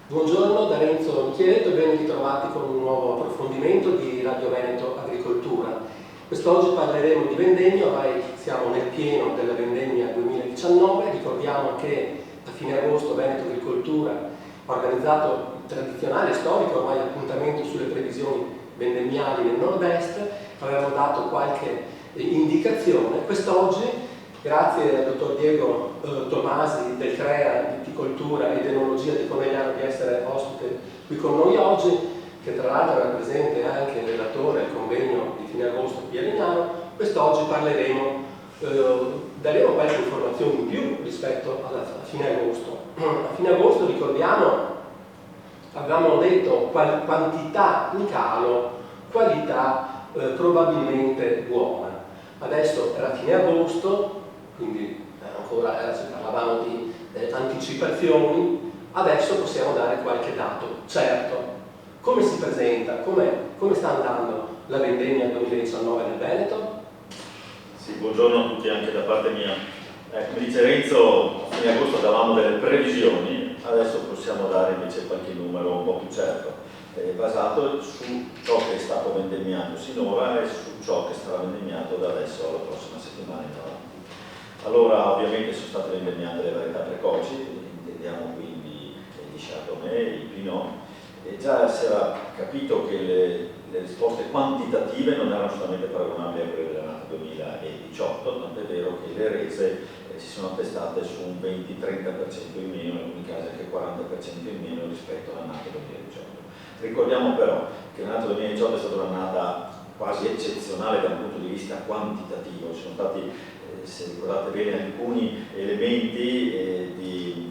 Buongiorno da Renzo Micheletto e ben ritrovati con un nuovo approfondimento di Radio Veneto Agricoltura. Quest'oggi parleremo di vendemmia, ormai siamo nel pieno della vendemmia 2019, ricordiamo che a fine agosto Veneto Agricoltura ha organizzato il tradizionale storico ormai appuntamento sulle previsioni vendemmiali nel nord-est, avevamo dato qualche indicazione. Quest'oggi, grazie al dottor Diego Tomasi del CREA Viticoltura ed Enologia di Conegliano di essere ospite qui con noi oggi, che tra l'altro era presente anche il relatore al convegno di fine agosto qui a Legnano. Quest'oggi daremo qualche informazione in più rispetto a fine agosto. A fine agosto, ricordiamo, avevamo detto quantità in calo, qualità probabilmente buona. Adesso era fine agosto, quindi ancora parlavamo di anticipazioni, adesso possiamo dare qualche dato. Certo, come si presenta, come sta andando la vendemmia 2019 nel Veneto? Sì, buongiorno a tutti anche da parte mia. Come dice Renzo, a fine agosto davamo delle previsioni, adesso possiamo dare invece qualche numero un po' più certo, basato su ciò che è stato vendemmiato sinora e su ciò che sarà vendemmiato da adesso alla prossima settimana in avanti. Allora, ovviamente sono state vendemmiate le varietà precoci, intendiamo quindi gli Chardonnay, il Pinot, e già si era capito che le risposte quantitative non erano solamente paragonabili a quelle dell'anno 2018, tant'è vero che le rese si sono attestate su un 20-30% in meno, in alcuni casi anche 40% in meno rispetto all'annata 2018. Ricordiamo però che l'annata 2018 è stata un'annata quasi eccezionale dal punto di vista quantitativo, ci sono stati, se ricordate bene, alcuni elementi di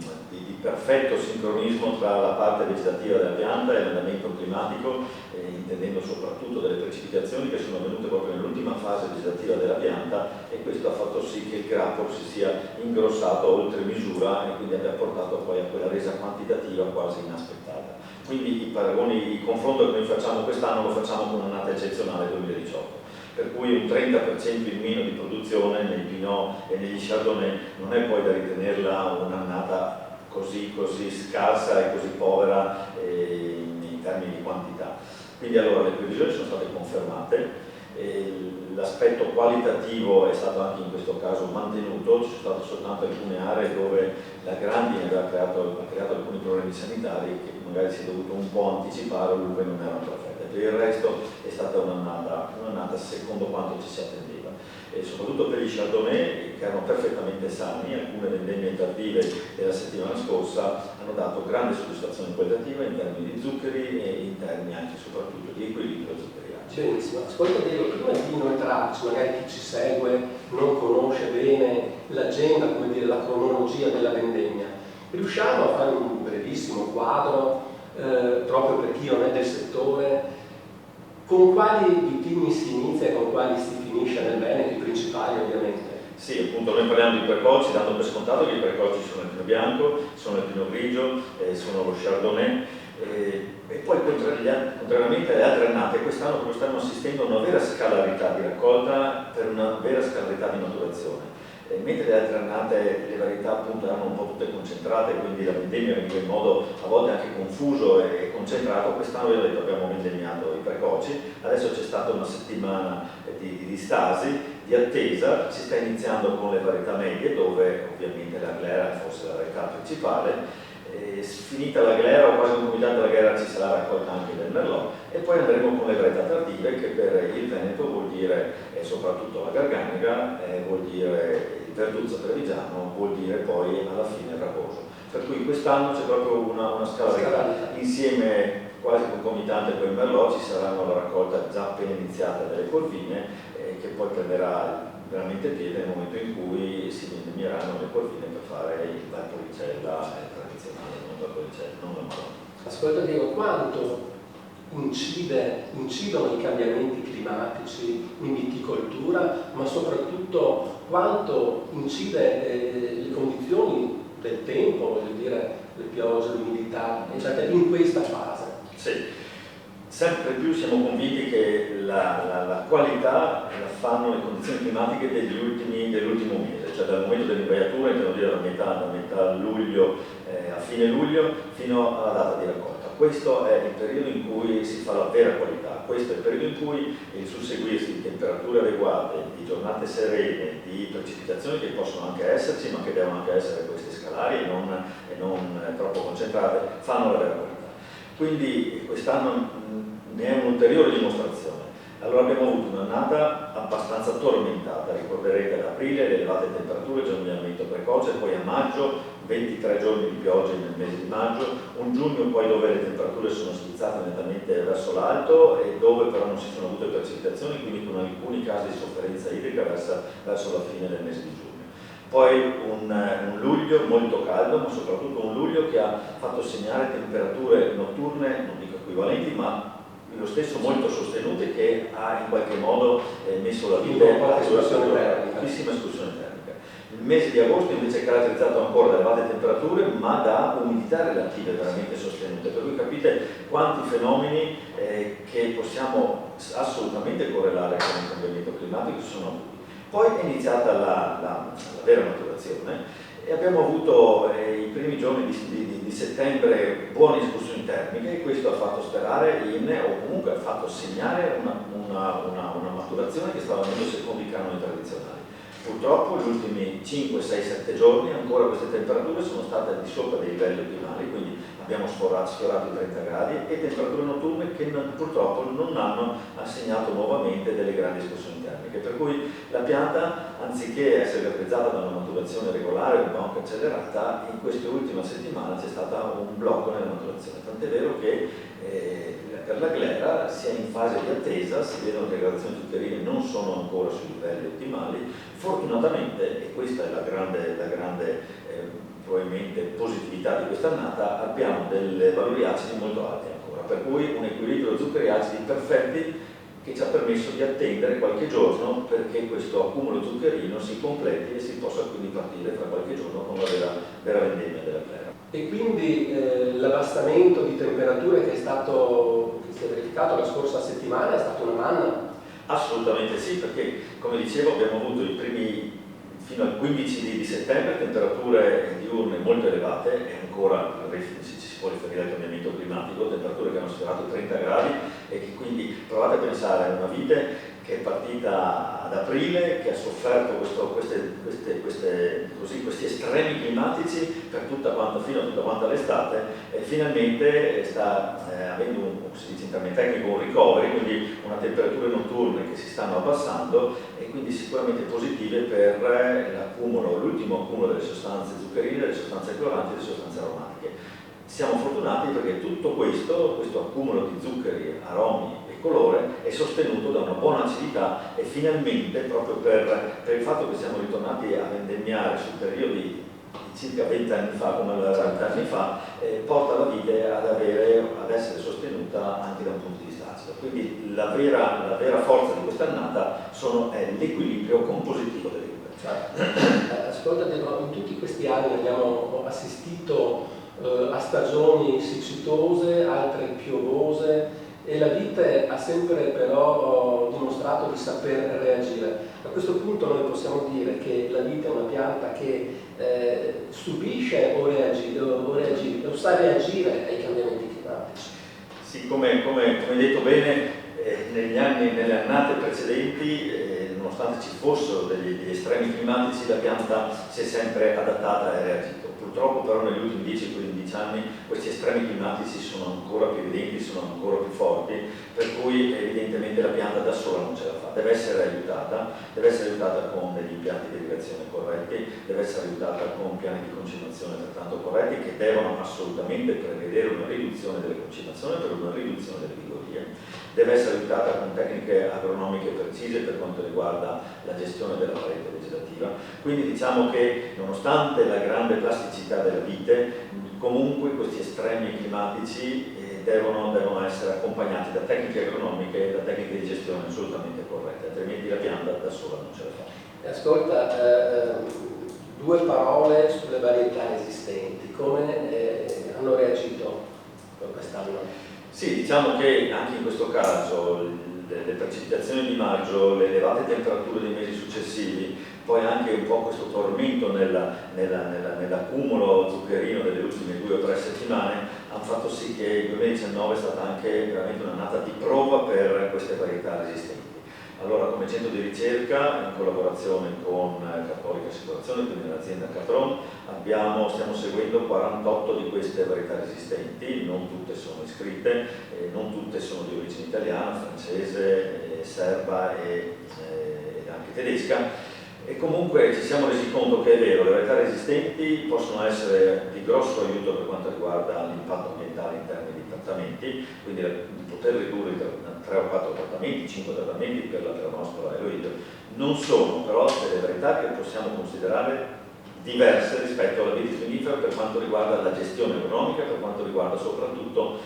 perfetto sincronismo tra la parte vegetativa della pianta e l'andamento climatico, intendendo soprattutto delle precipitazioni che sono avvenute proprio nell'ultima fase vegetativa della pianta, e questo ha fatto sì che il grappolo si sia ingrossato oltre misura e quindi abbia portato poi a quella resa quantitativa quasi inaspettata. Quindi il confronto che noi facciamo quest'anno lo facciamo con un'annata eccezionale 2018. Per cui un 30% in meno di produzione nei Pinot e negli Chardonnay non è poi da ritenerla un'annata così scarsa e così povera in termini di quantità. Quindi allora le previsioni sono state confermate, l'aspetto qualitativo è stato anche in questo caso mantenuto, ci sono state soltanto alcune aree dove la grandine aveva creato alcuni problemi sanitari che magari si è dovuto un po' anticipare, o l'uve non erano perfette. Per il resto è stata un'annata secondo quanto ci si attendeva, e soprattutto per gli Chardonnay, che erano perfettamente sani. Alcune vendemmie tardive della settimana scorsa hanno dato grande soddisfazione qualitativa in termini di zuccheri e in termini anche soprattutto di equilibrio zuccheriato. Benissimo, ascolta Diego, prima di inoltrarci, magari chi ci segue non conosce bene l'agenda, come dire, la cronologia della vendemmia, riusciamo a fare un brevissimo quadro, proprio per chi non è del settore, con quali vitigni si inizia e con quali si finisce nel Veneto, i principali ovviamente? Sì, appunto noi parliamo di precoci, dando per scontato che i precoci sono il Pinot bianco, sono il Pinot grigio, sono lo Chardonnay, e poi contrariamente alle altre annate, quest'anno come stiamo assistendo a una vera scalarità di raccolta per una vera scalarità di maturazione. Mentre le altre annate le varietà appunto erano un po' tutte concentrate, quindi la vendemmia veniva in modo a volte anche confuso e concentrato, quest'anno abbiamo vendemmiato i precoci, adesso c'è stata una settimana di stasi, di attesa, si sta iniziando con le varietà medie, dove ovviamente la glera è forse la varietà principale. Finita la glera o quasi concomitante la glera ci sarà raccolta anche del merlot, e poi andremo con le varietà tardive, che per il Veneto vuol dire soprattutto la garganega, vuol dire il verduzzo trevigiano, vuol dire poi alla fine il raposo. Per cui quest'anno c'è proprio una scala insieme quasi concomitante con il merlot. Ci saranno la raccolta già appena iniziata delle corvine, che poi prenderà veramente piede nel momento in cui si vendemmieranno le corvine per fare il Valpolicella tradizionale, non Valpolicella, non la Madonna. Ascolta Diego, quanto incidono i cambiamenti climatici in viticoltura, ma soprattutto quanto incide le condizioni del tempo, voglio dire, le piogge, l'umidità, eccetera, in questa fase? Sì. sempre più siamo convinti che la qualità la fanno le condizioni climatiche dell'ultimo mese, cioè dal momento dell'invaiatura, intendo dire da metà luglio a fine luglio fino alla data di raccolta. Questo è il periodo in cui si fa la vera qualità, questo è il periodo in cui il susseguirsi di temperature adeguate, di giornate serene, di precipitazioni che possono anche esserci, ma che devono anche essere queste scalari e non troppo concentrate, fanno la vera qualità. Quindi quest'anno ne è un'ulteriore dimostrazione. Allora abbiamo avuto un'annata abbastanza tormentata, ricorderete ad aprile le elevate temperature, germinamento precoce, poi a maggio 23 giorni di piogge nel mese di maggio, un giugno poi dove le temperature sono schizzate nettamente verso l'alto e dove però non si sono avute precipitazioni, quindi con alcuni casi di sofferenza idrica verso la fine del mese di giugno. Poi un luglio molto caldo, ma soprattutto un luglio che ha fatto segnare temperature notturne, non dico equivalenti, ma lo stesso molto sostenute, che ha in qualche modo messo la vita a una fortissima escursione termica. Il mese di agosto invece è caratterizzato ancora da elevate temperature, ma da umidità relative veramente sostenute, per cui capite quanti fenomeni che possiamo assolutamente correlare con il cambiamento climatico sono avuti. Poi è iniziata la vera maturazione e abbiamo avuto i primi giorni di settembre buone escursioni termiche, e questo ha fatto sperare o comunque ha fatto segnare una maturazione che stava venendo secondo i canoni tradizionali. Purtroppo gli ultimi 5, 6, 7 giorni ancora queste temperature sono state al di sopra dei livelli ottimali, quindi abbiamo sfiorato i 30 gradi e temperature notturne che purtroppo non hanno assegnato nuovamente delle grandi escursioni termiche, per cui la pianta, anziché essere caratterizzata da una maturazione regolare, un po' anche accelerata, in queste ultime settimane c'è stato un blocco nella maturazione, tant'è vero che per la glera si è in fase di attesa, si vedono che le gradazioni zuccherine non sono ancora sui livelli ottimali. Fortunatamente, e questa è la grande probabilmente positività di quest'annata, abbiamo delle valori acidi molto alti ancora, per cui un equilibrio zuccheri acidi perfetti che ci ha permesso di attendere qualche giorno perché questo accumulo zuccherino si completi e si possa quindi partire tra qualche giorno con la vera vendemmia della glera. E quindi l'abbassamento di temperature che si è verificato la scorsa settimana è stata una manna? Assolutamente sì, perché come dicevo abbiamo avuto i primi fino al 15 di settembre temperature diurne molto elevate, e ancora si può riferire al cambiamento climatico, temperature che hanno sfiorato i 30 gradi e che quindi provate a pensare a una vite che è partita ad aprile, che ha sofferto questi estremi climatici fino a tutta quanta l'estate, e finalmente sta avendo come si dice in termini tecnici, un recovery, quindi una temperature notturne che si stanno abbassando e quindi sicuramente positive per l'ultimo accumulo delle sostanze zuccherine, delle sostanze coloranti e delle sostanze aromatiche. Siamo fortunati perché tutto questo accumulo di zuccheri, aromi e colore è sostenuto da una buona acidità, e finalmente, proprio per il fatto che siamo ritornati a vendemmiare su periodi di circa 20 anni fa, come 30 anni fa, porta la vite ad essere sostenuta anche da un punto di vista acido. Quindi la vera forza di quest'annata è l'equilibrio compositivo delle due. Ascolta, in tutti questi anni abbiamo assistito a stagioni siccitose, altre piovose, e la vite ha sempre però dimostrato di saper reagire. A questo punto noi possiamo dire che la vite è una pianta che subisce o sa reagire ai cambiamenti climatici. Sì, come hai detto bene, nelle annate precedenti, nonostante ci fossero degli estremi climatici, la pianta si è sempre adattata e reagito. Purtroppo però negli ultimi 10-15 anni questi estremi climatici sono ancora più evidenti, sono ancora più forti, per cui evidentemente la pianta da sola non ce la fa, deve essere aiutata con degli impianti di irrigazione corretti, deve essere aiutata con piani di concimazione altrettanto corretti che devono assolutamente prevedere una riduzione delle concimazioni per una riduzione delle vigorie, deve essere aiutata con tecniche agronomiche precise per quanto riguarda la gestione della parete vegetativa. Quindi diciamo che nonostante la grande plasticità della vite, comunque questi estremi climatici devono essere accompagnati da tecniche agronomiche e da tecniche di gestione assolutamente corrette, altrimenti la pianta da sola non ce la fa. Ascolta, due parole sulle varietà esistenti, come hanno reagito quest'anno? Sì, diciamo che anche in questo caso le precipitazioni di maggio, le elevate temperature dei mesi successivi, poi anche un po' questo tormento nell'accumulo zuccherino delle ultime 2 o 3 settimane hanno fatto sì che il 2019 è stata anche veramente un'annata di prova per queste varietà resistenti. Allora, come centro di ricerca, in collaborazione con Cattolica Assicurazione, quindi l'azienda Catron, stiamo seguendo 48 di queste varietà resistenti, non tutte sono iscritte, non tutte sono di origine italiana, francese, serba e anche tedesca. E comunque ci siamo resi conto che è vero, le varietà resistenti possono essere di grosso aiuto per quanto riguarda l'impatto ambientale in termini di trattamenti, quindi poter ridurre 3 o 4 trattamenti, 5 trattamenti per la peronospora e l'oidio, non sono però delle varietà che possiamo considerare diverse rispetto alla vitis vinifera per quanto riguarda la gestione agronomica, per quanto riguarda soprattutto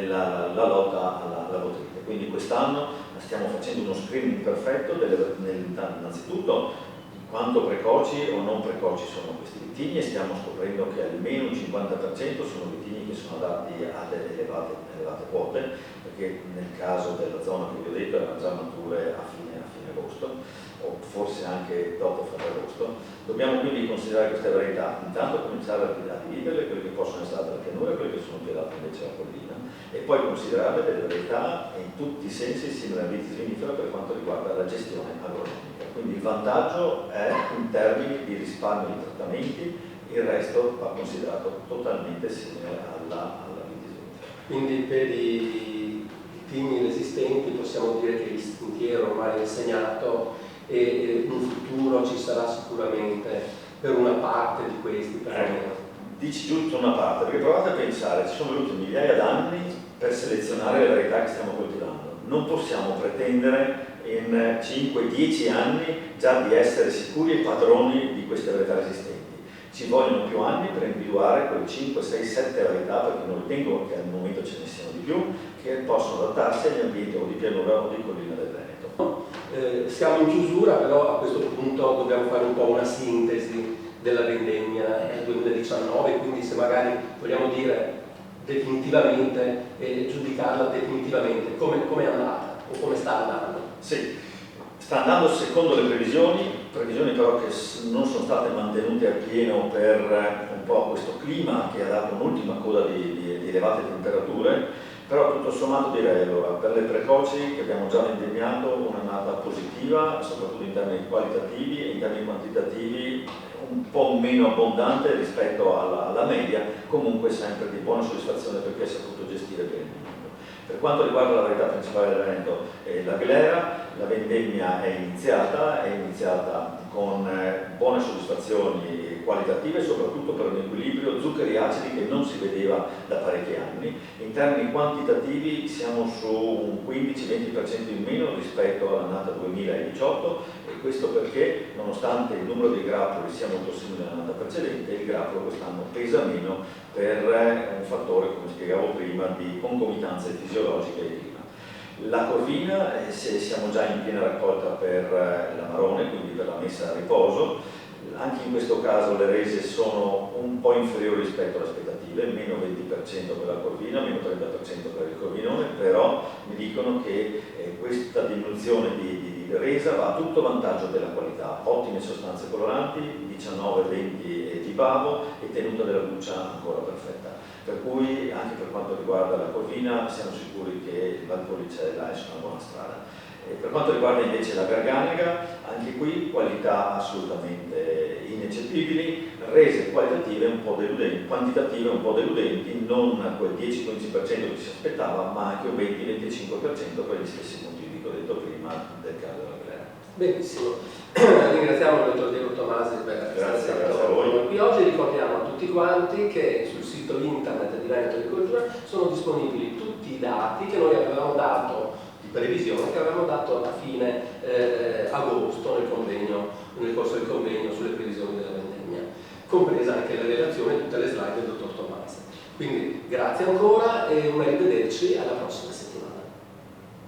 la lotta alla botrite. Quindi quest'anno stiamo facendo uno screening perfetto innanzitutto quanto precoci o non precoci sono questi vitigni e stiamo scoprendo che almeno il 50% sono vitigni che sono adatti a delle elevate quote, perché nel caso della zona che vi ho detto erano già mature a fine agosto o forse anche dopo Ferragosto. Dobbiamo quindi considerare queste varietà, intanto cominciare a dividerle, quelle che possono essere dalla pianura e quelle che sono più adatte invece alla collina, e poi considerarle delle varietà in tutti i sensi simili alla vitis vinifera per quanto riguarda la gestione agronomica. Quindi il vantaggio è in termini di risparmio di trattamenti, il resto va considerato totalmente simile alla vitis vinifera. Quindi per i vitigni resistenti possiamo dire che il sentiero ormai è insegnato e in futuro ci sarà sicuramente per una parte di questi perlomeno. Dici giusto una parte, perché provate a pensare, ci sono venuti migliaia d'anni per selezionare le varietà che stiamo coltivando. Non possiamo pretendere in 5-10 anni già di essere sicuri e padroni di queste varietà resistenti. Ci vogliono più anni per individuare quelle 5, 6, 7 varietà, perché non ritengo che al momento ce ne siano di più, che possono adattarsi agli ambienti o di pianura o di collina del Veneto. Siamo in chiusura, però a questo punto dobbiamo fare un po' una sintesi della vendemmia del 2019, quindi se magari vogliamo dire definitivamente e giudicarla definitivamente, come è andata o come sta andando? Sì, sta andando secondo le previsioni però che non sono state mantenute appieno per un po' questo clima che ha dato un'ultima coda di elevate temperature, però tutto sommato direi allora, per le precoci che abbiamo già vendemmiato un'annata positiva, soprattutto in termini qualitativi e in termini quantitativi un po' meno abbondante rispetto alla media, comunque sempre di buona soddisfazione perché si è saputo gestire bene il mondo. Per quanto riguarda la varietà principale del Veneto, la glera, la vendemmia è iniziata con buone soddisfazioni qualitative e soprattutto per un equilibrio zuccheri acidi che non si vedeva da parecchi anni. In termini quantitativi siamo su un 15-20% in meno rispetto all'annata 2018 e questo perché nonostante il numero di grappoli sia molto simile all'annata precedente, il grappolo quest'anno pesa meno per un fattore, come spiegavo prima, di concomitanze fisiologiche e clima. La corvina, siamo già in piena raccolta per l'Amarone, quindi per la messa a riposo. Anche in questo caso le rese sono un po' inferiori rispetto alle aspettative, meno 20% per la corvina, meno 30% per il corvinone, però mi dicono che questa diminuzione di resa va a tutto vantaggio della qualità, ottime sostanze coloranti, 19-20 di bavo e tenuta della buccia ancora perfetta. Per cui anche per quanto riguarda la corvina siamo sicuri che il Valpolicella è su una buona strada. Per quanto riguarda invece la Garganega, anche qui qualità assolutamente ineccepibili, rese qualitative un po' deludenti, quantitative un po' deludenti, non quel 10-15% che si aspettava, ma anche un 20-25% per gli stessi motivi che ho detto prima del caso della Glera. Benissimo, ringraziamo il dottor Diego Tomasi per essere stato con noi qui oggi. Ricordiamo a tutti quanti che sul sito internet di Veneto Agricoltura sono disponibili tutti i dati che noi avevamo dato previsione che avevamo dato a fine agosto nel corso del convegno sulle previsioni della vendemmia, compresa anche la relazione e tutte le slide del dottor Tomasi. Quindi grazie ancora e un arrivederci alla prossima settimana.